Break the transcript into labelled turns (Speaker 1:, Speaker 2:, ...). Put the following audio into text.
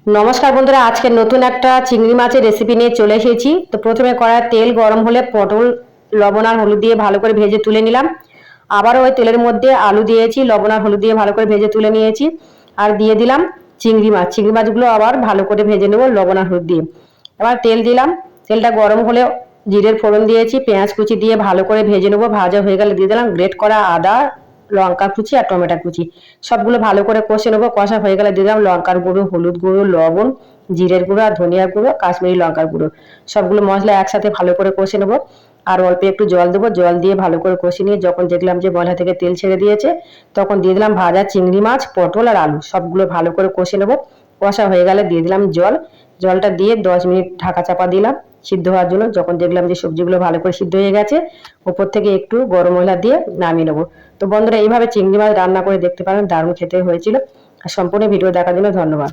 Speaker 1: নমস্কার বন্ধুরা, আজকে নতুন একটা চিংড়ি মাছের রেসিপি নিয়ে চলে এসেছি। তো প্রথমে কড়ায় তেল গরম হলে পটল লবণ আর হলুদ দিয়ে ভালো করে ভেজে তুলে নিলাম। আবারও ওই তেলের মধ্যে আলু দিয়েছি, লবণ আর হলুদ দিয়ে ভালো করে ভেজে তুলে নিয়েছি। আর দিয়ে দিলাম চিংড়ি মাছগুলো আবার ভালো করে ভেজে নেবো লবণ আর হলুদ দিয়ে। এবার তেল দিলাম, তেলটা গরম হলে জিরের ফোড়ন দিয়েছি, পেঁয়াজ কুচি দিয়ে ভালো করে ভেজে নেবো। ভাজা হয়ে গেলে দিয়ে দিলাম গ্রেট করা আদা, লঙ্কা কুচি আর টমেটো কুচি, সবগুলো ভালো করে কষে নেবো। কষা হয়ে গেলে দিলাম লঙ্কার গুঁড়ো, হলুদ গুঁড়ো, লবণ, জিরের গুঁড়ো আর ধনিয়ার গুঁড়ো, কাশ্মীরি লঙ্কার গুঁড়ো, সবগুলো মশলা একসাথে ভালো করে কষে নেবো। আর অল্প একটু জল দেবো, জল দিয়ে ভালো করে কষে নিয়ে যখন দেখলাম যে মশলা থেকে তেল ছেড়ে দিয়েছে, তখন দিয়ে দিলাম ভাজা চিংড়ি মাছ, পটল আর আলু, সবগুলো ভালো করে কষে নেবো। কষা হয়ে গেলে দিয়ে দিলাম জল, জলটা দিয়ে 10 মিনিট ঢাকা চাপা দিলাম সিদ্ধ হওয়ার জন্য। যখন দেখলাম যে সবজিগুলো ভালো করে সিদ্ধ হয়ে গেছে, উপর থেকে একটু গরম মশলা দিয়ে নামিয়ে নেবো। তো বন্ধুরা, এইভাবে চিংড়ি মাছ রান্না করে দেখতে পারেন, দারুণ খেতে হয়েছিল। আর সম্পূর্ণ ভিডিও দেখার জন্য ধন্যবাদ।